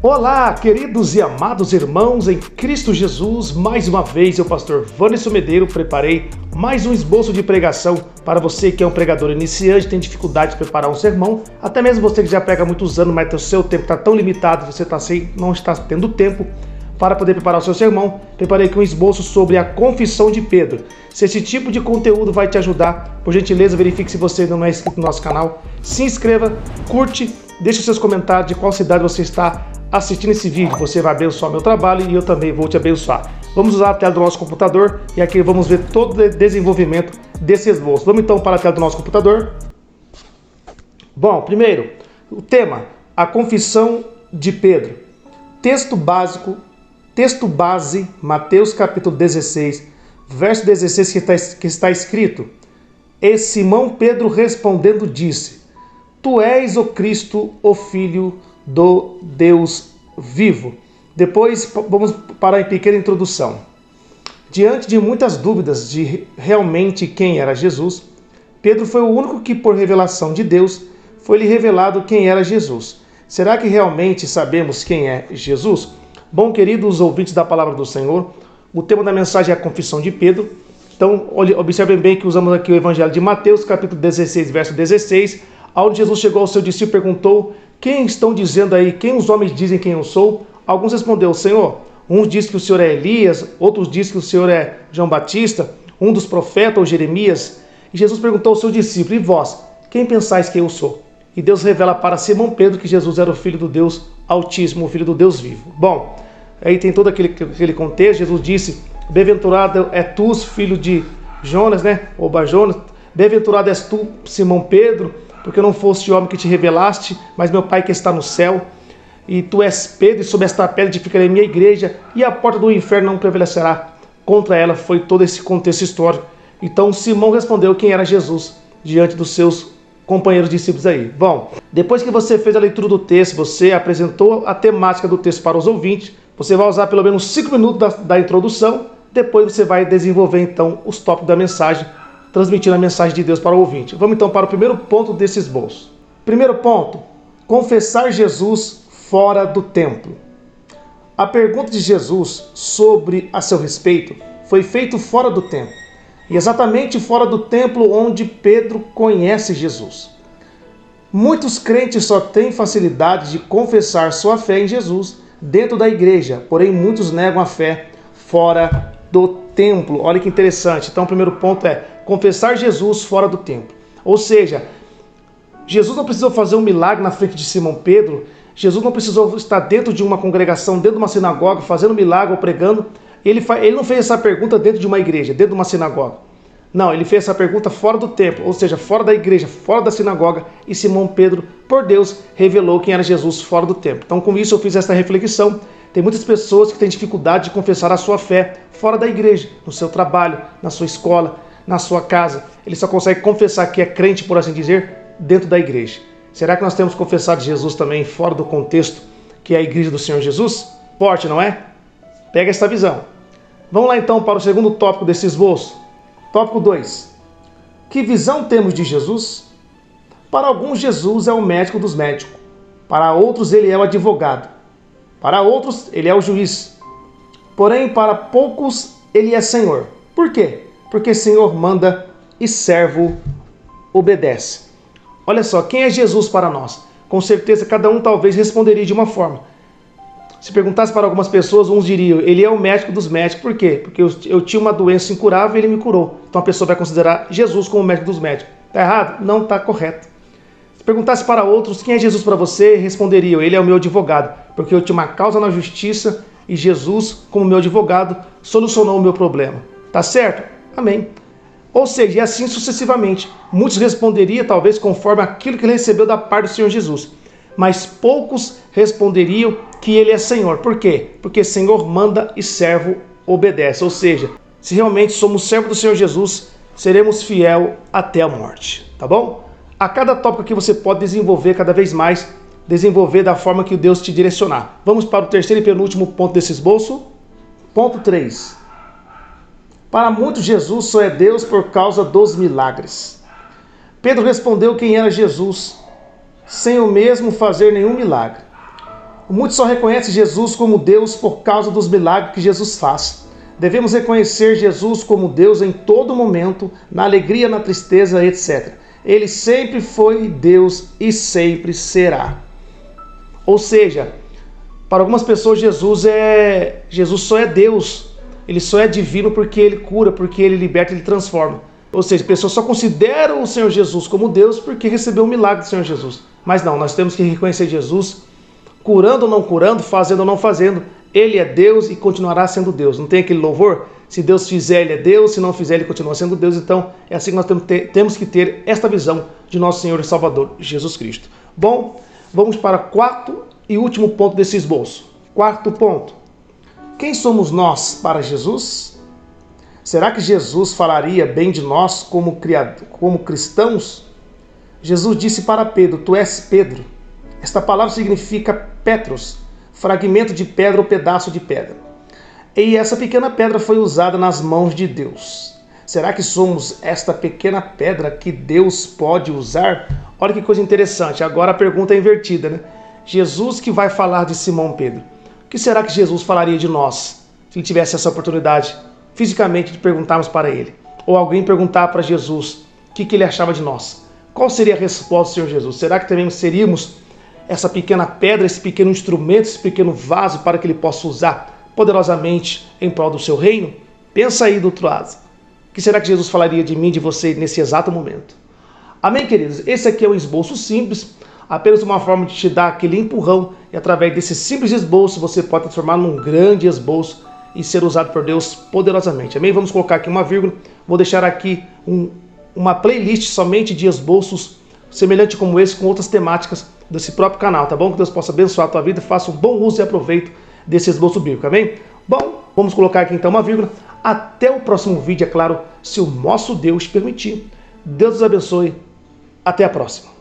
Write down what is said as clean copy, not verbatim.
Olá, queridos e amados irmãos em Cristo Jesus, mais uma vez eu, pastor Vânicio Medeiro, preparei mais um esboço de pregação para você que é um pregador iniciante, tem dificuldade de preparar um sermão, até mesmo você que já prega há muitos anos, mas o seu tempo está tão limitado, você não está tendo tempo para poder preparar o seu sermão. Preparei aqui um esboço sobre a confissão de Pedro. Se esse tipo de conteúdo vai te ajudar, por gentileza, verifique se você ainda não é inscrito no nosso canal, se inscreva, curte, deixe os seus comentários de qual cidade você está assistindo esse vídeo. Você vai abençoar meu trabalho e eu também vou te abençoar. Vamos usar a tela do nosso computador e aqui vamos ver todo o desenvolvimento desse esboço. Vamos então para a tela do nosso computador. Bom, primeiro, o tema, a confissão de Pedro. Texto base, Mateus capítulo 16, verso 16, que está escrito: E Simão Pedro respondendo disse: Tu és o Cristo, o Filho do Deus vivo. Depois vamos para a pequena introdução. Diante de muitas dúvidas de realmente quem era Jesus, Pedro foi o único que, por revelação de Deus, foi-lhe revelado quem era Jesus. Será que realmente sabemos quem é Jesus? Bom, queridos ouvintes da palavra do Senhor, o tema da mensagem é a confissão de Pedro. Então, observem bem que usamos aqui o Evangelho de Mateus, capítulo 16, verso 16, onde Jesus chegou ao seu discípulo e perguntou: Quem estão dizendo aí? Quem os homens dizem quem eu sou? Alguns responderam: Senhor, uns dizem que o Senhor é Elias, outros dizem que o Senhor é João Batista, um dos profetas ou Jeremias. E Jesus perguntou ao seu discípulo: E vós, quem pensais que eu sou? E Deus revela para Simão Pedro que Jesus era o Filho do Deus Altíssimo, o Filho do Deus vivo. Bom, aí tem todo aquele contexto. Jesus disse: Bem-aventurado é tu, filho de Jonas, ou Bar-Jonas. Bem-aventurado és tu, Simão Pedro, porque não foste homem que te revelaste, mas meu Pai que está no céu. E tu és Pedro, e sob esta pedra edificarei minha igreja, e a porta do inferno não prevalecerá contra ela. Foi todo esse contexto histórico. Então Simão respondeu quem era Jesus diante dos seus companheiros discípulos aí. Bom, depois que você fez a leitura do texto, você apresentou a temática do texto para os ouvintes, você vai usar pelo menos 5 minutos da introdução, depois você vai desenvolver então os tópicos da mensagem, transmitindo a mensagem de Deus para o ouvinte. Vamos então para o primeiro ponto desse esboço. Primeiro ponto, confessar Jesus fora do templo. A pergunta de Jesus sobre a seu respeito foi feita fora do templo. E exatamente fora do templo onde Pedro conhece Jesus. Muitos crentes só têm facilidade de confessar sua fé em Jesus dentro da igreja, porém muitos negam a fé fora do templo. Olha que interessante. Então o primeiro ponto é confessar Jesus fora do templo. Ou seja, Jesus não precisou fazer um milagre na frente de Simão Pedro, Jesus não precisou estar dentro de uma congregação, dentro de uma sinagoga, fazendo milagre ou pregando. Ele não fez essa pergunta dentro de uma igreja, dentro de uma sinagoga. Não, ele fez essa pergunta fora do templo, ou seja, fora da igreja, fora da sinagoga, e Simão Pedro, por Deus, revelou quem era Jesus fora do templo. Então, com isso eu fiz essa reflexão. Tem muitas pessoas que têm dificuldade de confessar a sua fé fora da igreja, no seu trabalho, na sua escola, na sua casa. Ele só consegue confessar que é crente, por assim dizer, dentro da igreja. Será que nós temos confessado Jesus também fora do contexto que é a igreja do Senhor Jesus? Forte, não é? Pega esta visão. Vamos lá então para o segundo tópico desse esboço. Tópico 2. Que visão temos de Jesus? Para alguns, Jesus é o médico dos médicos. Para outros, ele é o advogado. Para outros, ele é o juiz. Porém, para poucos, ele é Senhor. Por quê? Porque Senhor manda e servo obedece. Olha só, quem é Jesus para nós? Com certeza, cada um talvez responderia de uma forma. Se perguntasse para algumas pessoas, uns diriam: ele é o médico dos médicos. Por quê? Porque eu tinha uma doença incurável e ele me curou. Então a pessoa vai considerar Jesus como o médico dos médicos. Está errado? Não, está correto. Se perguntasse para outros: quem é Jesus para você? Responderiam: ele é o meu advogado. Porque eu tinha uma causa na justiça e Jesus, como meu advogado, solucionou o meu problema. Tá certo? Amém. Ou seja, e assim sucessivamente. Muitos responderiam talvez conforme aquilo que ele recebeu da parte do Senhor Jesus. Mas poucos responderiam que ele é Senhor. Por quê? Porque Senhor manda e servo obedece. Ou seja, se realmente somos servos do Senhor Jesus, seremos fiel até a morte. Tá bom? A cada tópico que você pode desenvolver cada vez mais, desenvolver da forma que Deus te direcionar. Vamos para o terceiro e penúltimo ponto desse esboço. Ponto 3. Para muitos, Jesus só é Deus por causa dos milagres. Pedro respondeu quem era Jesus, sem o mesmo fazer nenhum milagre. Muitos só reconhecem Jesus como Deus por causa dos milagres que Jesus faz. Devemos reconhecer Jesus como Deus em todo momento, na alegria, na tristeza, etc. Ele sempre foi Deus e sempre será. Ou seja, para algumas pessoas Jesus só é Deus. Ele só é divino porque ele cura, porque ele liberta, ele transforma. Ou seja, pessoas só consideram o Senhor Jesus como Deus porque recebeu um milagre do Senhor Jesus. Mas não, nós temos que reconhecer Jesus curando ou não curando, fazendo ou não fazendo. Ele é Deus e continuará sendo Deus. Não tem aquele louvor? Se Deus fizer, Ele é Deus. Se não fizer, Ele continua sendo Deus. Então, é assim que nós temos que ter esta visão de nosso Senhor e Salvador, Jesus Cristo. Bom, vamos para o quarto e último ponto desse esboço. Quarto ponto. Quem somos nós para Jesus? Será que Jesus falaria bem de nós como cristãos? Jesus disse para Pedro, tu és Pedro. Esta palavra significa Petros, fragmento de pedra ou pedaço de pedra. E essa pequena pedra foi usada nas mãos de Deus. Será que somos esta pequena pedra que Deus pode usar? Olha que coisa interessante. Agora a pergunta é invertida, né? Jesus que vai falar de Simão Pedro. O que será que Jesus falaria de nós? Se ele tivesse essa oportunidade, fisicamente, de perguntarmos para ele. Ou alguém perguntar para Jesus o que ele achava de nós. Qual seria a resposta do Senhor Jesus? Será que também seríamos essa pequena pedra, esse pequeno instrumento, esse pequeno vaso para que ele possa usar poderosamente em prol do seu reino? Pensa aí do outro lado. O que será que Jesus falaria de mim, de você, nesse exato momento? Amém, queridos? Esse aqui é um esboço simples, apenas uma forma de te dar aquele empurrão, e através desse simples esboço você pode transformar num grande esboço e ser usado por Deus poderosamente. Amém? Vamos colocar aqui uma vírgula, vou deixar aqui uma playlist somente de esboços semelhante como esse, com outras temáticas desse próprio canal, tá bom? Que Deus possa abençoar a tua vida, faça um bom uso e aproveito desse esboço bíblico, amém? Bom, vamos colocar aqui então uma vírgula. Até o próximo vídeo, é claro, se o nosso Deus permitir. Deus os abençoe. Até a próxima.